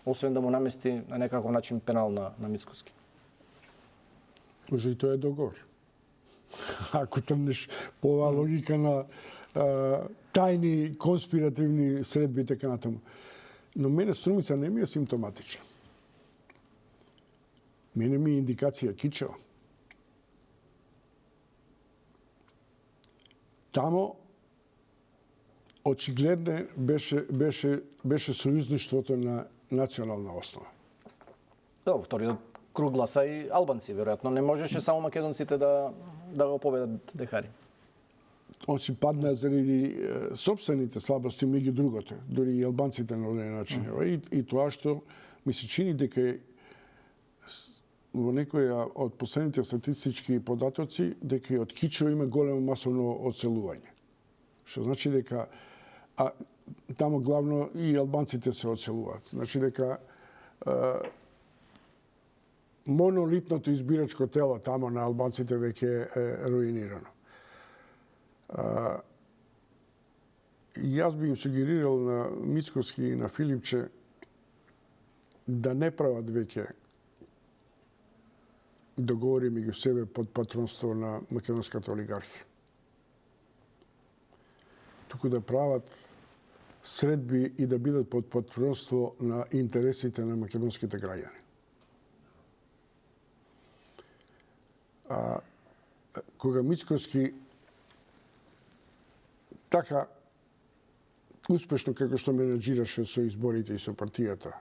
освен да му намести на некаков начин пенал на Мицкоски. Може и тоа е договор. Ако трнеш по оваа логика на тајни, конспиративни средби и така натаму. Но мене Струмица не ми е симптоматична. Мене ми е индикација кичева. Тамо очигледно беше сојузништвото на национална основа. Да, во вториот круг гласа и албанци, веројатно. Не можеше само македонците да го победат Дехари. Он си падна заради собствените слабости меѓу другото, дури и албанците на одреден начин. И тоа што ми се чини дека во некоја од последните статистички податоци дека од Кичево има големо масовно одселување. Што значи дека тамо главно и албанците се одселуваат. Значи дека монолитното избирачко тело тамо на албанците веќе е руинирано. Јас би им сугерирал на Мицкоски и на Филипче да не прават веќе договори меѓу себе под патронство на македонската олигархија. Туку да прават средби и да бидат под патронство на интересите на македонските граѓани. Кога Мицкоски така успешно како што менеджираше со изборите и со партијата,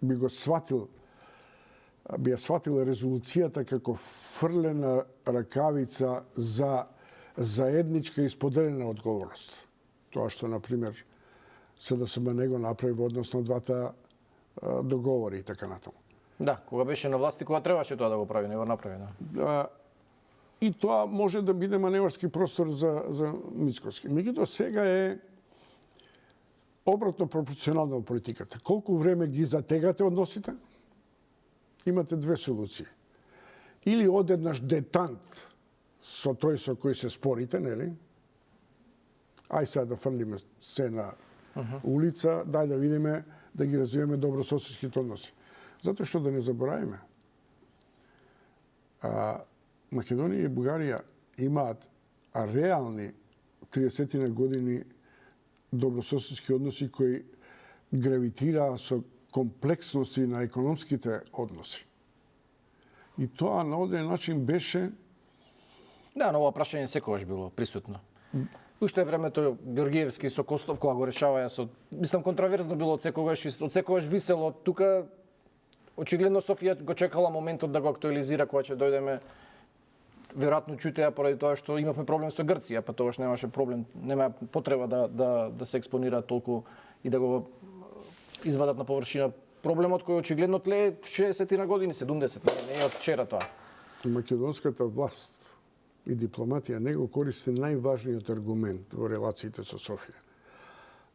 би ја сватил резолуцијата како фрлена ракавица за заедничка и споделена одговорност. Тоа што, например, СДСМ не го направи во однос на двата договори и така натаму. Да, кога беше на власт и кога требаше тоа да го прави, не го направи, да. И тоа може да биде маневарски простор за Мицкоски. Меѓутоа сега е обратно пропорционално во политиката. Колку време ги затегате односите? Имате две солуции. Или одеднаш детант со тој со кој се спорите, нели? Ај сега да фрлиме се на улица, дај да видиме, да ги развиваме добрососедските односи. Затоа што да не забораваме, Македонија и Бугарија имаат реални 30 години добрососедски односи кои гравитираа со комплексности на економските односи. И тоа на одреден начин беше... Да, но ова прашање секогаш било присутно. Уште времето Георгиевски со Костов, кога го решаваја со... Мислам, контраверзно било од секогаш висело. Тука, очигледно Софија го чекала моментот да го актуализира кога ќе дојдеме. Веројатно чутеа поради тоа што имавме проблем со Грција, па тогаш немаше проблем, нема потреба да се експонира толку и да го извадат на површина проблемот кој очигледно тлее 60 на години, 70, не е од вчера тоа. Македонската власт и дипломатија не го користи најважниот аргумент во релациите со Софија.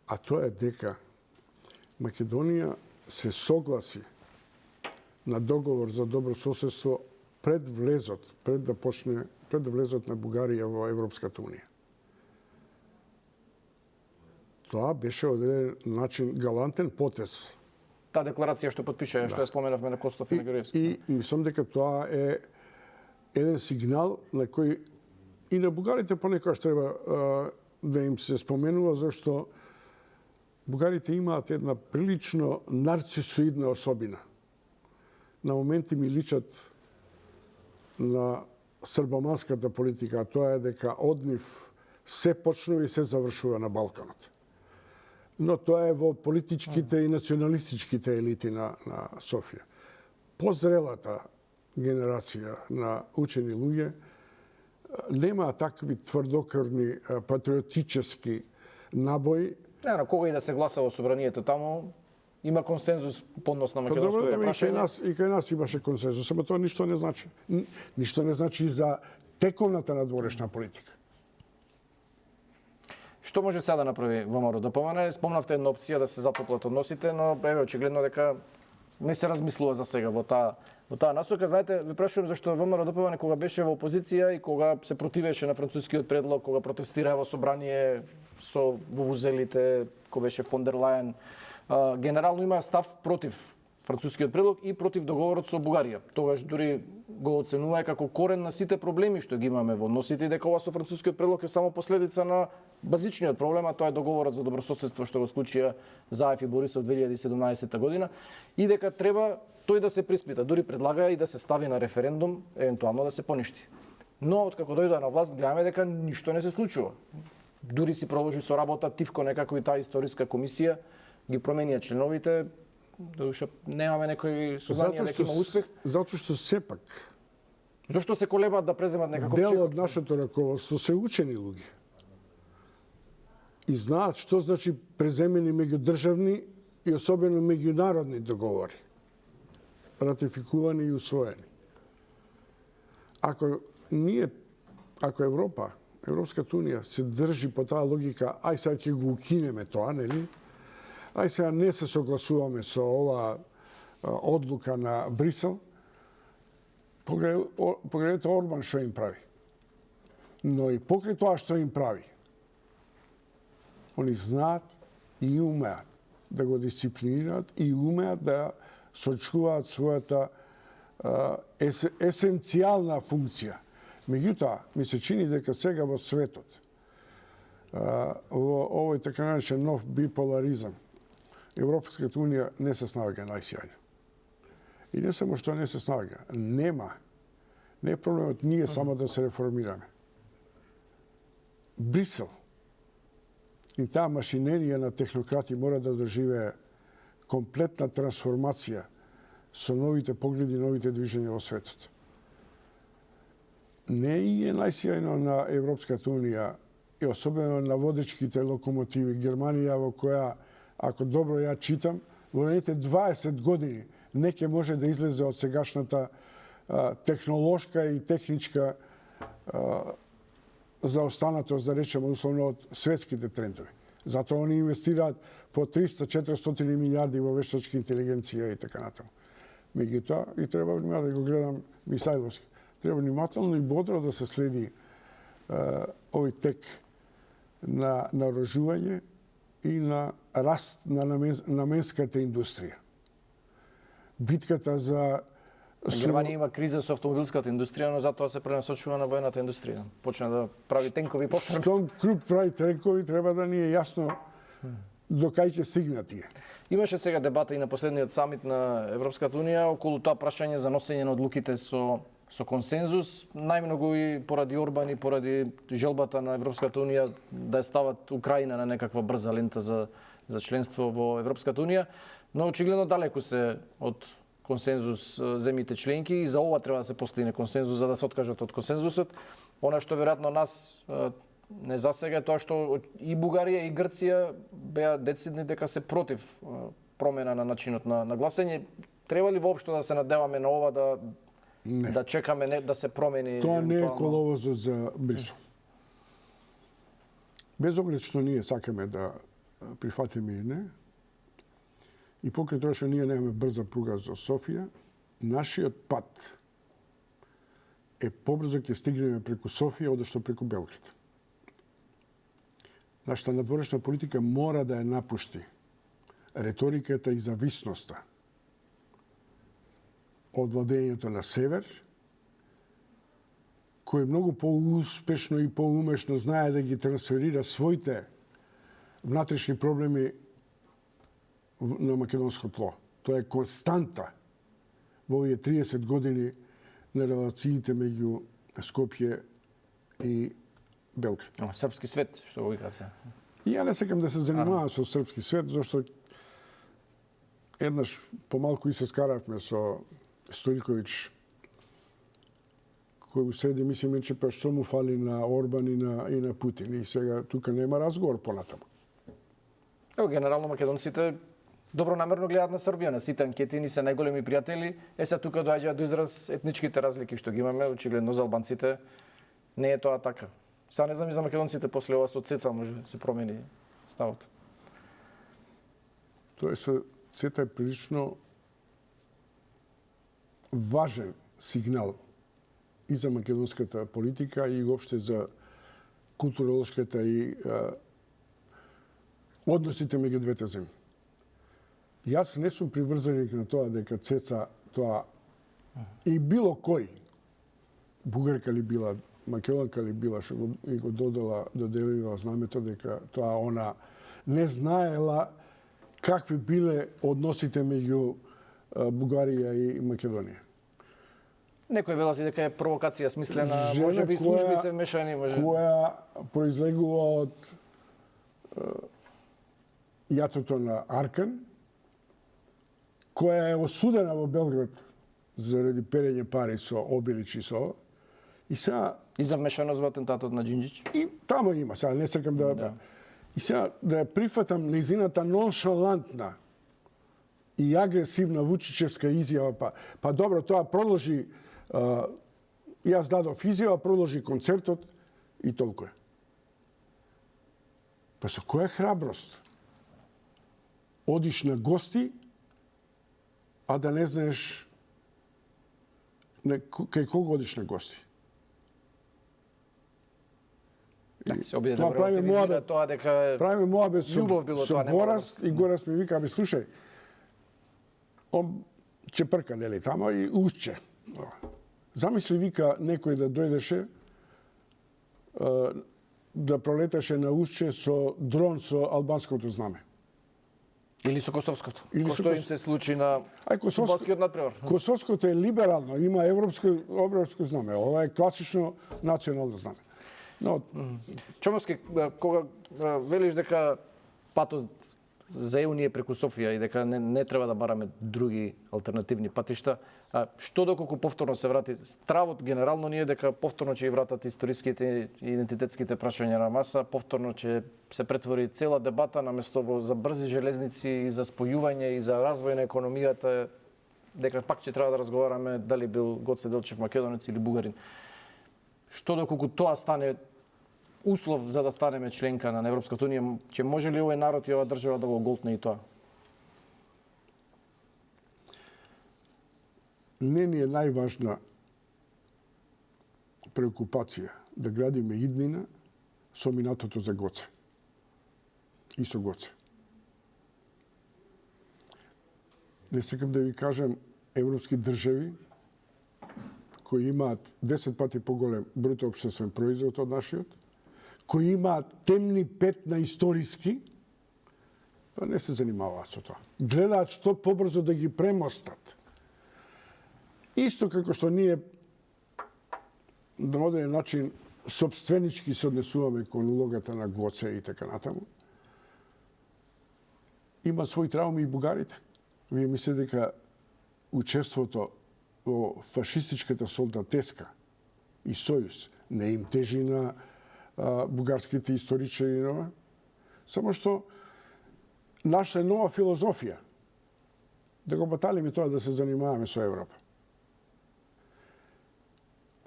А тоа е дека Македонија се согласи на договор за добрососедство пред да влезот на Бугарија во Европската унија. Тоа беше одреден начин галантен потез. Таа декларација што потпиша, што ја споменавме на Костов и на Георгиевски. И мислам дека тоа е еден сигнал на кој и на бугарите понекогаш треба да им се споменува, зашто бугарите имаат една прилично нарцисоидна особина. На моменти ми личат на србоманската политика, а тоа е дека од нив се почнува и се завршува на Балканот. Но тоа е во политичките и националистичките елити на Софија. Позрелата генерација на учени луѓе нема такви тврдокрвни патриотически набои. На кога и да се гласа во собранието таму, има консензус по однос на македонското прашање. И кај нас имаше консензус, ама тоа ништо не значи. Ништо не значи за тековната надворешна политика. Што може сега да направи ВМРО ДПМН? Спомнавте една опција да се затоплат односите, но еве очигледно дека не се размислува за сега во таа насока. Знаете, ви прашувам зашто ВМРО ДПМН кога беше во опозиција и кога се противеше на францускиот предлог, кога протестираа во собрание со вувузелите, кога беше фон дер Лајен, генерално има став против францускиот предлог и против договорот со Бугарија. Тогаш дури го оценува како корен на сите проблеми што ги имаме во односите и дека ова со францускиот предлог е само последица на базичниот проблем, а тоа е договорот за добрососедство што го склучија Заев и Борисов 2017 година и дека треба тој да се приспита, дури предлага и да се стави на референдум, евентуално да се поништи. Но откако дојде на власт гледаме дека ништо не се случува. Дури си продолжи со работа тивко некако и таа историска комисија ги променија членовите. Додуше немаме некои сознание дека има успех. Затоа што сепак Зошто се колебаат да преземат некаков чек? дел од нашето раководство се учени луѓе. И знаат што значи преземени меѓудржавни и особено меѓународни договори, ратификувани и усвоени. Ако Европа, Европската унија се држи по таа логика, ај сега ќе го укинеме тоа, нели? Ај сега не се согласуваме со ова одлука на Брисел, погледнете Орбан што им прави. Но и покрај тоа што им прави, они знаат и умеат да го дисциплинираат и умеат да сочуваат својата есенцијална функција. Меѓутоа, ми се чини дека сега во светот, во овој така наречен нов биполаризам, Европската унија не се снаоѓа најсјајно. И не само што не се снаоѓа, нема. Не е проблемот ние само да се реформираме. Брисел и таа машинерија на технократи мора да доживее комплетна трансформација со новите погледи, новите движења во светот. Не е најсјајно на Европската унија и особено на водечките локомотиви Германија, во која, ако добро ја читам, во наredните 20 години не ќе може да излезе од сегашната технолошка и техничка заостанатост, да речеме, условно од светските трендови. Затоа они инвестираат по 300-400 милиарди во вештачка интелигенција и така натаму. Меѓутоа, и треба внимателно да го гледам Мисајловски. Треба внимателно и бодро да се следи овој тек на наоружување и на раст на наменската индустрија. Битката за Германија има криза со автомобилската индустрија, но затоа се пренасочува на воената индустрија. Почна да прави тенкови повторно. Штом Круп прави тенкови, треба да ни е јасно до кај ќе стигнат тие. Имаше сега дебата и на последниот самит на Европската унија околу тоа прашање за носење на одлуките со консензус, најмногу и поради Орбан и поради желбата на Европската унија да ја стават Украина на некаква брза лента за членство во Европската унија, но очигледно далеку се од консензус земите членки и за ова треба да се постигне консензус за да се откажат од консензусот. Она што веројатно нас не засега е тоа што и Бугарија и Грција беа децидни дека се против промена на начинот на гласење. Треба ли воопшто да се надеваме на ова да чекаме да се промени? Тоа не е коловозот за Брисел. Без оглед што ние сакаме да прифатиме или не, и покрај тоа што ние немаме брза пруга за Софија, нашиот пат е побрзо ќе стигнеме преку Софија одошто преку Белград. Нашата надворешна политика мора да ја напушти реториката и зависноста од владењето на север, кој многу поуспешно и поумешно знае да ги трансферира своите внатрешни проблеми на македонско тло. Тоа е константа во овие 30 години на релациите меѓу Скопје и Белград. Српски свет, што го викаат се. И ја не сакам да се занимавам со српски свет, зашто еднаш помалку и се скаравме со Стојковиќ, кој седи, мислиме, че па што му фали на Орбан и на Путин. И сега тука нема разговор понатаму. Генерално македонците добронамерно гледаат на Србија, на сите анкети ни се најголеми пријатели. Сега тука доаѓаат до израз етничките разлики што ги имаме, очигледно за албанците не е тоа така. Сега не знам и за македонците после ова со ЦЕЦА може да се промени ставот. Тоа со ЦЕЦА е прилично важен сигнал и за македонската политика и уопште за културолошката и односите меѓу двете земји. Јас не сум приврзаник на тоа дека Цеца тоа и било кој бугарка ли била, македонка ли била, што го доделила знамето, дека тоа она не знаела какви биле односите меѓу Бугарија и Македонија. Некој велат и дека е провокација смислена, може би служби се вмешани, која произлегува од јатото на Аркан, која е осудена во Белград заради перење пари со Обилич и со и сега и за вмешаност во атентатот на Џинџич. И тамо има, сега не сакам да. И сега да ја прифатам нејзината ноншалантна и агресивна Вучичевска изјава, па добро, тоа продолжи, јас дадов изјава, продолжи концертот и толку е. Па со која храброст одиш на гости, а да не знаеш кај кого одиш на гости? Се обиде да релативизира тоа дека правиме моабет со Гораст и Гораст ми вика, слушај, он чепрка, нели, тамо и Ушче. Замисли, вика, некој да дојдеше да пролеташе на Ушче со дрон со албанското знаме. Или со косовското. Што им се случи на фудбалскиот надпревар. Косовското е либерално, има европско знаме. Ова е класично национално знаме. Но Чомовски, кога велиш дека патот за ЕУ е преку Софија и дека не треба да бараме други алтернативни патишта, што доколку повторно се врати стравот генерално ние дека повторно ќе вратат историските и идентитетските прашања на маса, повторно ќе се претвори цела дебата наместо за брзи железници и за спојување и за развој на економијата, дека пак ќе треба да разговараме дали бил Гоце Делчев македонец или бугарин. Што доколку тоа стане услов за да станеме членка на Европската унија, ќе може ли овој народ и оваа држава да го голтне и тоа? Не ни е најважна преокупација да градиме иднина со минатото за Гоце и со Гоце. Не сакам да ви кажам европски држави кои имаат 10 пати поголем бруто општествен производ од нашиот, кои имаат темни петна историски, па не се занимаваат со тоа. Гледаат што побрзо да ги премостат. Исто како што ние на одреден начин сопственички се однесуваме кон улогата на Гоце и така натаму, има своји трауми и бугарите. Вие мислите дека учеството во фашистичката солдатеска и сојуз не им тежи на бугарските историчари, само што наша е нова филозофија да го баталиме тоа да се занимаваме со Европа.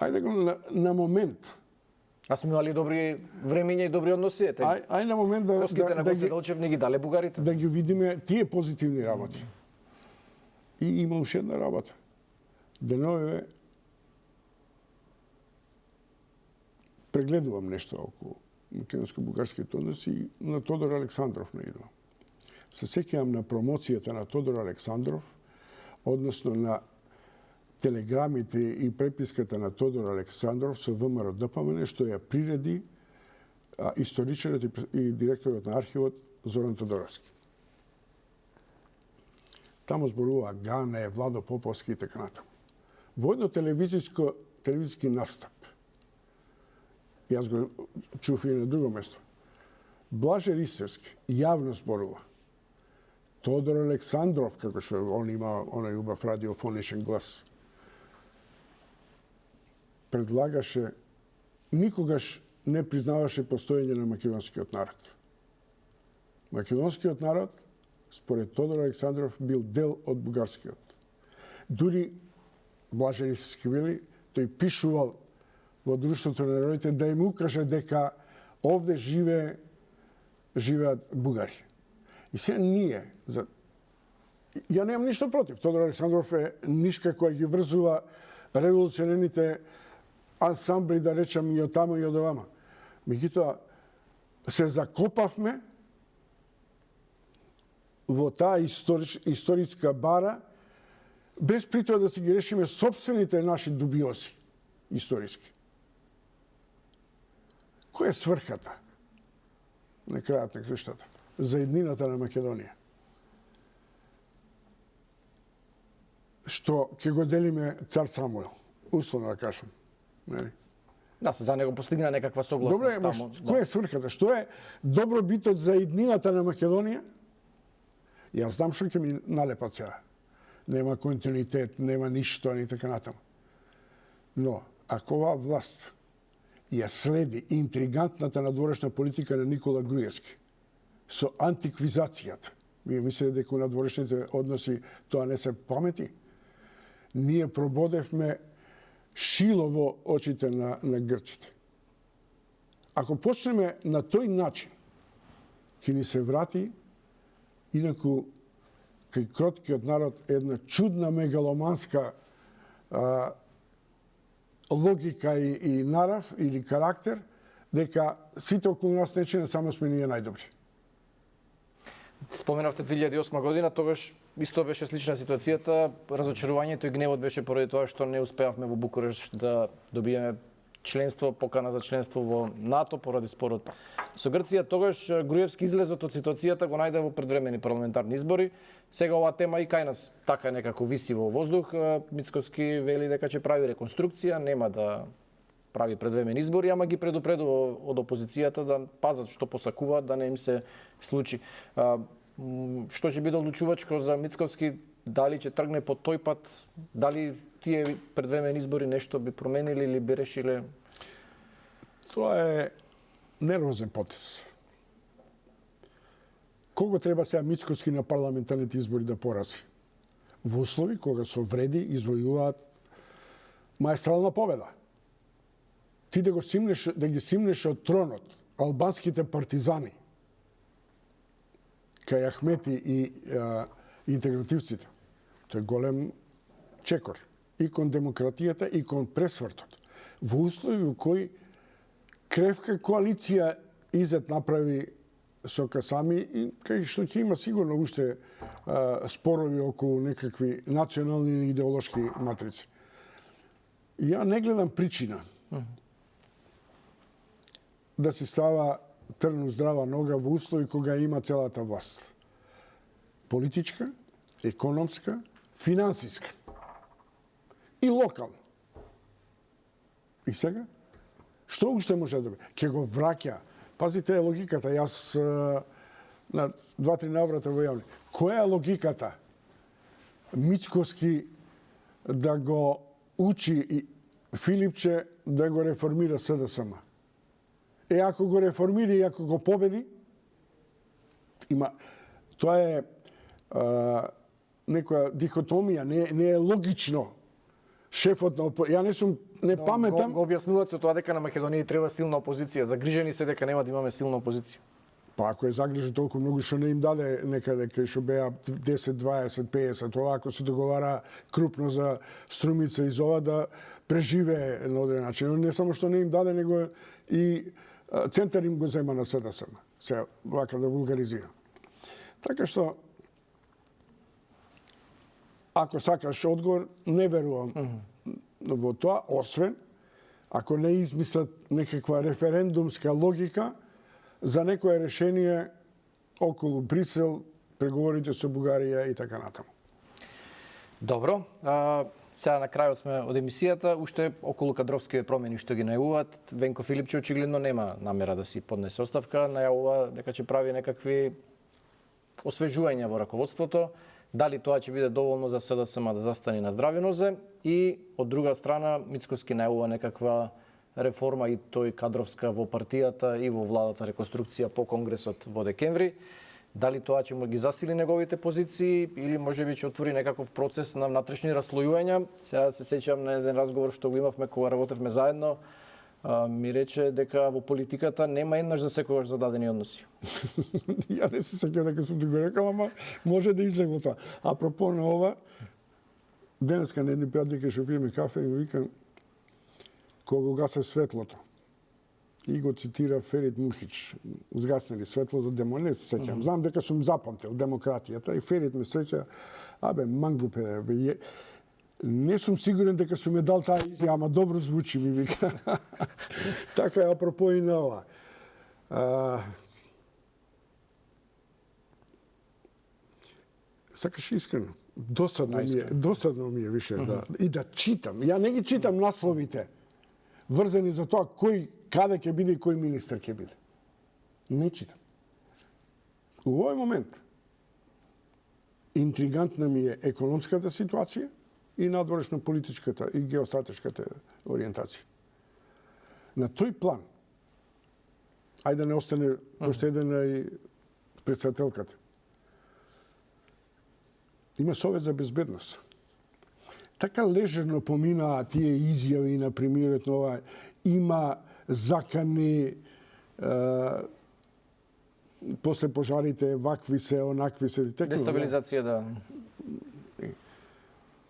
Ајде го на момент. А сме имали добри времиња и добри односи. Ај на момент да Гоце Делчев не ги дале бугарите. Да ги видиме тие позитивни работи. И има уште една работа. Деновиве прегледувам нешто околу македонско-бугарските односи и на Тодор Александров наидувам. Се сеќавам на промоцијата на Тодор Александров, односно на телеграмите и преписката на Тодор Александров со ВМРО ДПМН, што ја приреди историчарот и директорот на архивот Зоран Тодоровски. Тамо зборува Гане, Владо Поповски и така натаму. Во едно телевизиски настап, јас го чув и на друго место, Блаже Ристевски јавно зборува. Тодор Александров, како што он има оној убав радиофоничен глас, предлагаше, никогаш не признаваше постоење на македонскиот народ. Македонскиот народ, според Тодор Александров, бил дел од бугарскиот. Дури Блаже Ристевски вели, тој пишувал во Друштвото на народите да им укаже дека овде живеат бугари. И сега ние, ја немам ништо против. Тодор Александров е нишка која ги врзува револуционерните ансамбли, да речам, и од тамо и од овама. Меѓутоа, се закопавме во таа историска бара, без при тоа да си ги решиме собствените наши дубиоси историски. Која е сврхата на крајот на криштата за еднината на Македонија? Што ќе го делиме цар Самуил, условно да кажам. Нели? Да, се за него постигна некаква согласност. Добре, таму. која е сврхата? Што е добробитот за еднината на Македонија? Јас знам што ќе ми налепат сега. Нема континуитет, нема ништо, ни така натаму. Но, ако оваа власт ја следи интригантната надворешна политика на Никола Груевски со антиквизацијата, вие мислите дека надворешните односи тоа не се памети? Ние прободевме шило во очите на грците. Ако почнеме на тој начин, ќе ни се врати инаку кај кроткиот народ една чудна мегаломанска логика и нарав или карактер, дека сите околу нас нечине само сме ние најдобри. Споменавте 2008 година, тогаш исто беше слична ситуацијата. Разочарувањето и гневот беше поради тоа што не успеавме во Букурешт да добиеме членство, покана за членство во НАТО поради спорот со Грција. Тогаш Груевски излезот од ситуацијата го најде во предвремени парламентарни избори. Сега оваа тема и кај нас така некако виси во воздух. Мицковски вели дека ќе прави реконструкција, нема да прави предвремени избори, ама ги предупредува од опозицијата да пазат што посакуваат да не им се случи. Што ќе биде одлучувачко за Мицковски? Дали ќе тргне по тој пат? Дали тие предвремени избори нешто би променили или би решиле? Тоа е нервозен потез. Кого треба сега Мицковски на парламентарните избори да порази? Во услови кога со вреди извојуваат маестрална победа. Ти да ги симнеш од тронот албанските партизани кај Ахмети и интегративците. Тој е голем чекор и кон демократијата и кон пресвртот. Во услови во кои кревка коалиција изет направи со Касами и кај што ќе има сигурно уште спорови околу некакви национални или идеолошки матрици. Ја не гледам причина да се става трн здрава нога во услови кога има целата власт. Политичка, економска, финансиска и локална. И сега? Што уште може да добие? Ке го враќа. Пазите логиката. Јас на 2-3 наврата во јавни. Која е логиката? Мицковски да го учи и Филипче да го реформира СДСМ. Ако го реформира и ако го победи, тоа е некоја дихотомија, не е логично. Шефот на ја не паметам. Го објаснуваат со тоа дека на Македонија треба силна опозиција. Загрижени се дека нема да имаме силна опозиција. Па ако е загрижен толку многу што не им даде некаде кај што беа 10, 20, 50, ова ако се договара крупно за Струмица и Зова да преживее на одреден начин. Не само што не им даде, него и центар им го зема на СДСМ. Се вака да вулгаризира. Така што ако сакаш одговор, не верувам во тоа, освен ако не измислат некаква референдумска логика за некое решение околу Брисел, преговорите со Бугарија и така натаму. Добро. Сега на крајот сме од емисијата, уште околу кадровски промени што ги најавуваат. Венко Филипче очигледно нема намера да си поднесе оставка, најавува дека ќе прави некакви освежувања во раководството. Дали тоа ќе биде доволно за СДСМ да застане на здрави нозе и од друга страна Мицковски најавува некаква реформа и тој кадровска во партијата и во владата реконструкција по конгресот во декември. Дали тоа ќе му ги засили неговите позиции или можеби ќе отвори некаков процес на внатрешни раслојувања. Сега се сеќавам на еден разговор што го имавме кога работевме заедно. Ми рече дека во политиката нема еднаш за секогаш зададени односи. Ја не се сеќавам дека сум ти го рекал, ама може да излегло тоа. Апропо на ова, денеска на едни пријатели што пиеме кафе и ми викам кога го гасев светлото. и го цитира Ферит Мухич. Згаснали светлото демо, не се сеќам. Знам дека сум запамтил демократијата и Ферит ме сеќа, манглупе, не сум сигурен дека сум ја дал таа изјава, ама добро звучи, ми вика. Така е, апропо и на ова. Сакаш искрено. Досадно ми е више и да читам. Ја не ги читам насловите врзани за тоа кој каде ќе биде и кој министар ќе биде. Не читам. У овој момент интригантна ми е економската ситуација и надворешно политичката и геостратешката ориентација. На тој план, ајде да не остане поштедена и председателката. Има Совет за безбедност. Така лежерно поминаа тие изјави на премиерот на ова. Има закани, после пожарите, вакви се, онакви се. Дестабилизација, да.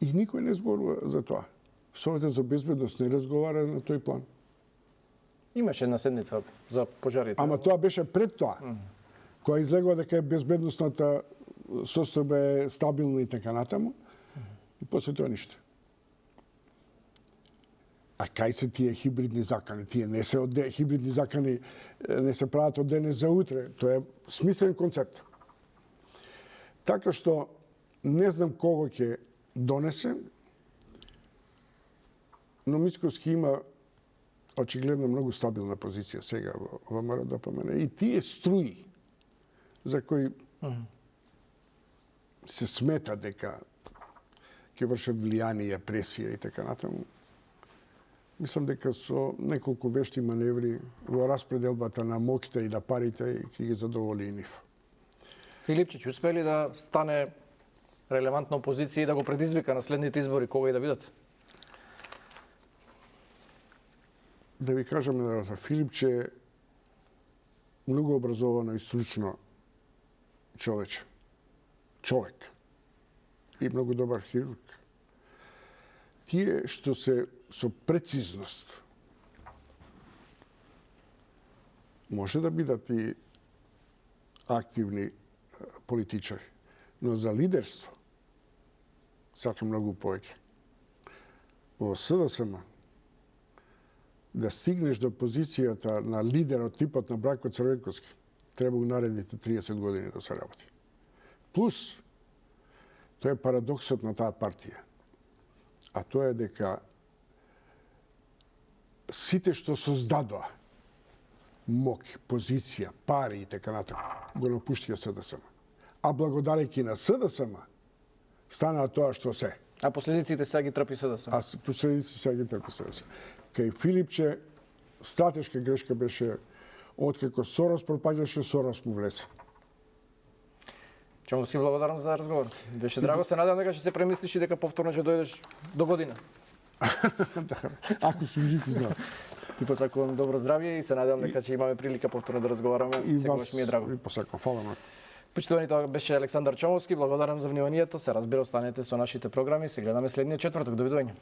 И никој не зборува за тоа. Советот за безбедност не разговара на тој план. Имаше една седница за пожарите. Ама тоа беше пред тоа. Која излегува дека е безбедносната состојба е стабилна и така натаму. И после тоа ништо. А кај се тие хибридни закани? Тие не се хибридни закани не се прават од денес за утре. Тоа е смислен концепт. Така што не знам кого ќе донесе, но Мицковски има очигледно многу стабилна позиција сега во ВМРО ДПМН. И тие струи за кои се смета дека ќе вршат влијание, пресија и така натаму. Мислам дека со неколку вешти маневри во распределбата на моќта и на парите ќе ги задоволи и нив. Филипчич успели да стане релевантна опозиција и да го предизвика на следните избори, кога и да бидат? Да ви кажам, Филипче е многу образовано и стручно човек и многу добар хирург. Тие што се со прецизност може да бидат и активни политичари, но за лидерство сака многу повеќе. Во СДСМ да стигнеш до позицијата на лидер од типот на Бранко Црвенковски, треба у наредните 30 години да се работи. Плюс, тоа е парадоксот на таа партија. А тоа е дека сите што создадоа моќ, позиција, пари и така натаму, го напуштија СДСМ. А благодарејќи на СДСМ станаа тоа што се. А последиците сега ги трпи СДСМ. Последиците сега ги трпи СДСМ. Кај Филипче стратешка грешка беше откако Сорос пропаѓаше, Сорос му влезе. Чомовски, благодарам за разговор. Беше драго, се надевам дека ќе се премислиш и дека повторно ќе дојдеш до година. Ако сум жив и здрав. Ти посакувам добро здравје и се надевам дека ќе имаме прилика повторно да разговараме. Секогаш ми е драго. И посакувам. Фала на. Почитувани, тоа беше Александар Чомовски. Благодарам за вниманието. Се разбира, останете со нашите програми. Се гледаме следниот четврток. Довидување.